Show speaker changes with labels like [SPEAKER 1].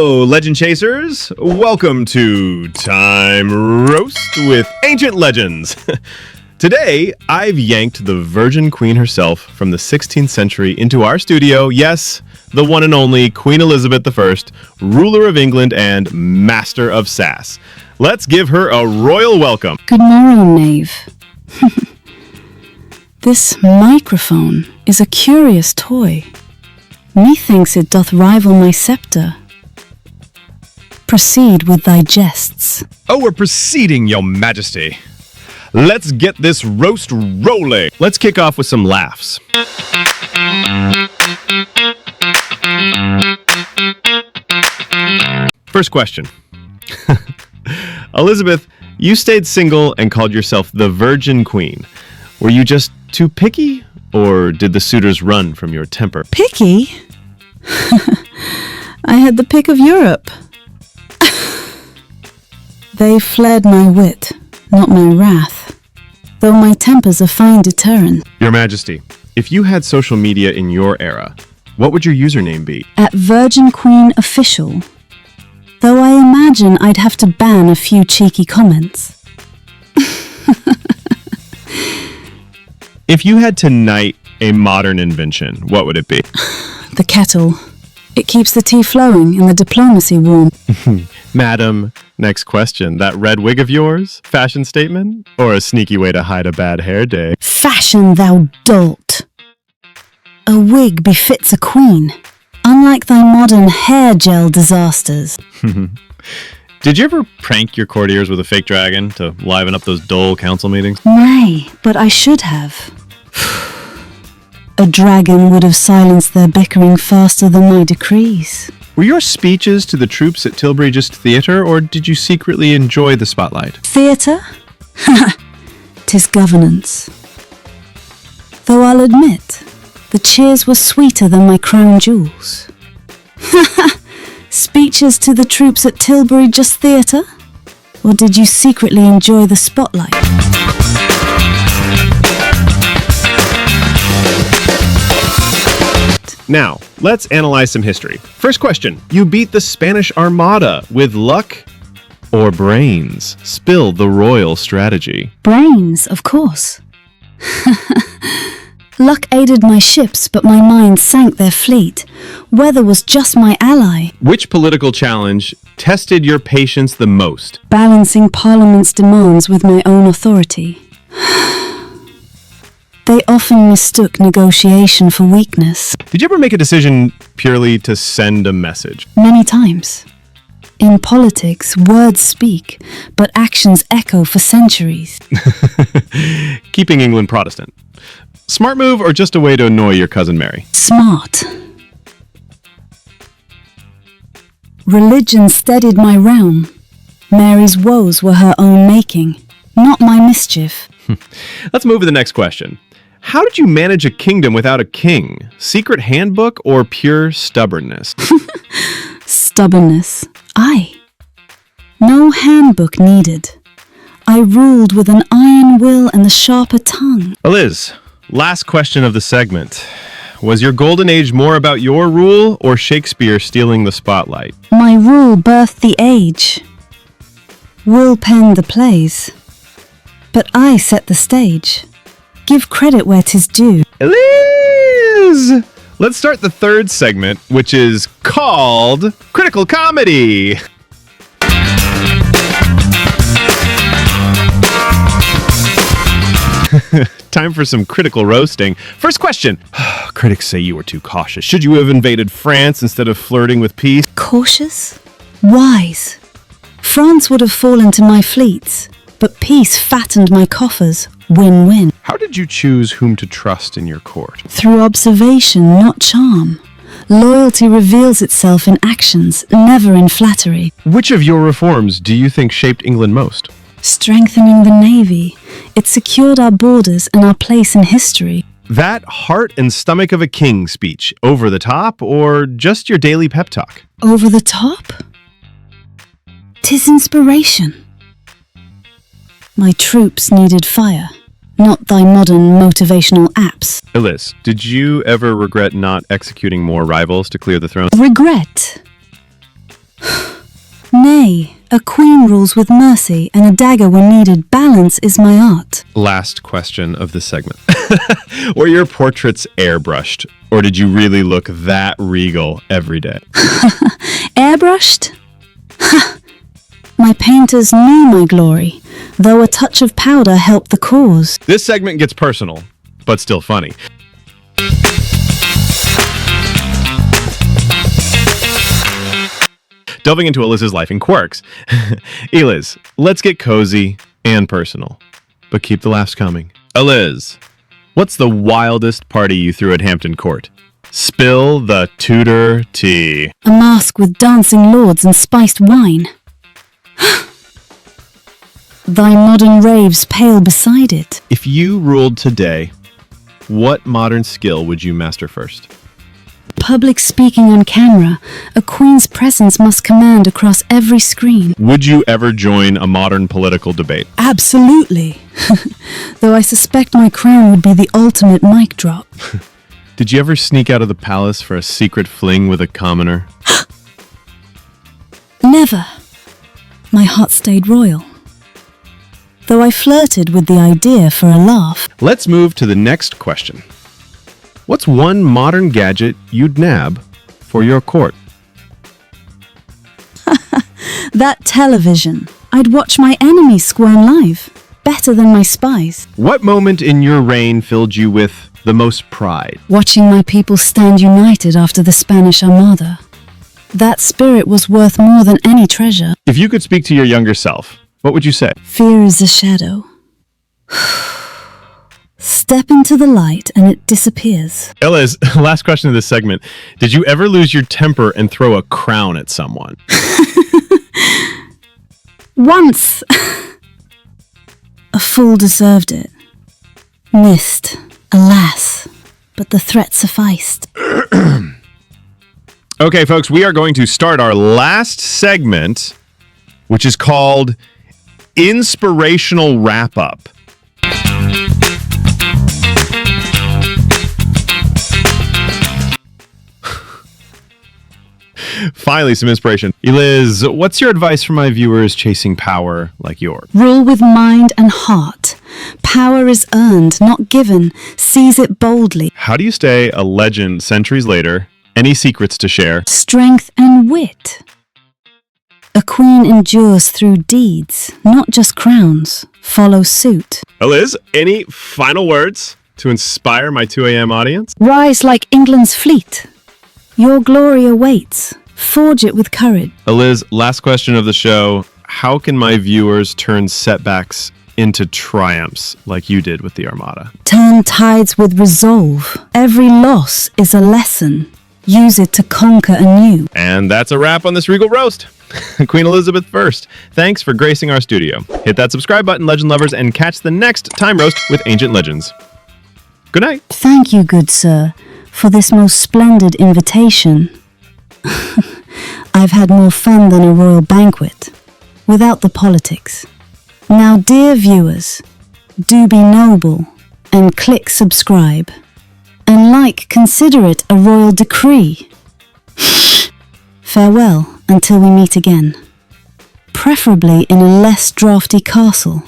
[SPEAKER 1] Hello, Legend Chasers! Welcome to Time Roast with Ancient Legends. Today, I've yanked the Virgin Queen herself from the 16th century into our studio. Yes, the one and only Queen Elizabeth I, ruler of England and master of sass. Let's give her a royal welcome.
[SPEAKER 2] Good morrow, knave. This microphone is a curious toy. Methinks it doth rival my scepter. Proceed with thy jests.
[SPEAKER 1] Oh, we're proceeding, your majesty. Let's get this roast rolling. Let's kick off with some laughs. First question. Elizabeth, you stayed single and called yourself the Virgin Queen. Were you just too picky, or did the suitors run from your temper?
[SPEAKER 2] Picky? I had the pick of Europe. They fled my wit, not my wrath, though my temper's a fine deterrent.
[SPEAKER 1] Your Majesty, if you had social media in your era, what would your username be?
[SPEAKER 2] At Virgin Queen Official, though I imagine I'd have to ban a few cheeky comments.
[SPEAKER 1] If you had to knight a modern invention, what would it be?
[SPEAKER 2] The kettle. It keeps the tea flowing and the diplomacy warm.
[SPEAKER 1] Madam, next question. That red wig of yours? Fashion statement? Or a sneaky way to hide a bad hair day?
[SPEAKER 2] Fashion, thou dolt! A wig befits a queen, unlike thy modern hair gel disasters.
[SPEAKER 1] Did you ever prank your courtiers with a fake dragon to liven up those dull council meetings?
[SPEAKER 2] Nay, but I should have. A dragon would have silenced their bickering faster than my decrees.
[SPEAKER 1] Were your speeches to the troops at Tilbury just theatre, or did you secretly enjoy the spotlight?
[SPEAKER 2] Theatre? 'Tis governance. Though I'll admit, the cheers were sweeter than my crown jewels. Speeches to the troops at Tilbury just theatre? Or did you secretly enjoy the spotlight?
[SPEAKER 1] Now, let's analyze some history. First question. You beat the Spanish Armada with luck or brains? Spill the royal strategy.
[SPEAKER 2] Brains, of course. Luck aided my ships, but my mind sank their fleet. Weather was just my ally.
[SPEAKER 1] Which political challenge tested your patience the most?
[SPEAKER 2] Balancing Parliament's demands with my own authority. They often mistook negotiation for weakness.
[SPEAKER 1] Did you ever make a decision purely to send a message?
[SPEAKER 2] Many times. In politics, words speak, but actions echo for centuries.
[SPEAKER 1] Keeping England Protestant. Smart move or just a way to annoy your cousin Mary?
[SPEAKER 2] Smart. Religion steadied my realm. Mary's woes were her own making, not my mischief.
[SPEAKER 1] Let's move to the next question. How did you manage a kingdom without a king? Secret handbook or pure stubbornness?
[SPEAKER 2] Stubbornness. Aye. No handbook needed. I ruled with an iron will and the sharper tongue.
[SPEAKER 1] Liz, last question of the segment. Was your golden age more about your rule or Shakespeare stealing the spotlight?
[SPEAKER 2] My rule birthed the age. Will penned the plays. But I set the stage. Give credit where 'tis due.
[SPEAKER 1] Liz! Let's start the third segment, which is called Critical Comedy. Time for some critical roasting. First question. Critics say you were too cautious. Should you have invaded France instead of flirting with peace?
[SPEAKER 2] Cautious? Wise. France would have fallen to my fleets, but peace fattened my coffers. Win-win.
[SPEAKER 1] How did you choose whom to trust in your court?
[SPEAKER 2] Through observation, not charm. Loyalty reveals itself in actions, never in flattery.
[SPEAKER 1] Which of your reforms do you think shaped England most?
[SPEAKER 2] Strengthening the Navy. It secured our borders and our place in history.
[SPEAKER 1] That heart and stomach of a king speech, over the top, or just your daily pep talk?
[SPEAKER 2] Over the top? 'Tis inspiration. My troops needed fire, not thy modern motivational apps.
[SPEAKER 1] Liz, did you ever regret not executing more rivals to clear the throne?
[SPEAKER 2] Regret? Nay, a queen rules with mercy, and a dagger when needed. Balance is my art.
[SPEAKER 1] Last question of this segment. Were your portraits airbrushed, or did you really look that regal every day?
[SPEAKER 2] Airbrushed? Ha! My painters knew my glory, though a touch of powder helped the cause.
[SPEAKER 1] This segment gets personal, but still funny. Delving into Eliz's life and quirks. Eliz, let's get cozy and personal, but keep the laughs coming. Eliz, what's the wildest party you threw at Hampton Court? Spill the Tudor tea.
[SPEAKER 2] A masque with dancing lords and spiced wine. Thy modern raves pale beside it.
[SPEAKER 1] If you ruled today, what modern skill would you master first?
[SPEAKER 2] Public speaking on camera, a queen's presence must command across every screen.
[SPEAKER 1] Would you ever join a modern political debate?
[SPEAKER 2] Absolutely. Though I suspect my crown would be the ultimate mic drop.
[SPEAKER 1] Did you ever sneak out of the palace for a secret fling with a commoner?
[SPEAKER 2] Never. My heart stayed royal. Though I flirted with the idea for a laugh.
[SPEAKER 1] Let's move to the next question. What's one modern gadget you'd nab for your court?
[SPEAKER 2] That television. I'd watch my enemies squirm live. Better than my spies.
[SPEAKER 1] What moment in your reign filled you with the most pride?
[SPEAKER 2] Watching my people stand united after the Spanish Armada. That spirit was worth more than any treasure.
[SPEAKER 1] If you could speak to your younger self, what would you say?
[SPEAKER 2] Fear is a shadow. Step into the light and it disappears.
[SPEAKER 1] Eliz, last question of this segment. Did you ever lose your temper and throw a crown at someone?
[SPEAKER 2] Once. A fool deserved it. Missed, alas, but the threat sufficed.
[SPEAKER 1] Okay, folks, we are going to start our last segment, which is called Inspirational Wrap-Up. Finally, some inspiration. Eliz, what's your advice for my viewers chasing power like yours?
[SPEAKER 2] Rule with mind and heart. Power is earned, not given. Seize it boldly.
[SPEAKER 1] How do you stay a legend centuries later? Any secrets to share?
[SPEAKER 2] Strength and wit. A queen endures through deeds, not just crowns. Follow suit.
[SPEAKER 1] Eliz, any final words to inspire my 2 a.m. audience?
[SPEAKER 2] Rise like England's fleet. Your glory awaits. Forge it with courage.
[SPEAKER 1] Eliz, last question of the show. How can my viewers turn setbacks into triumphs like you did with the Armada?
[SPEAKER 2] Turn tides with resolve. Every loss is a lesson. Use it to conquer anew.
[SPEAKER 1] And that's a wrap on this Regal Roast. Queen Elizabeth I, thanks for gracing our studio. Hit that subscribe button, legend lovers, and catch the next Time Roast with Ancient Legends. Good night.
[SPEAKER 2] Thank you, good sir, for this most splendid invitation. I've had more fun than a royal banquet, without the politics. Now, dear viewers, do be noble and click subscribe. And consider it a royal decree. Farewell until we meet again, preferably in a less drafty castle.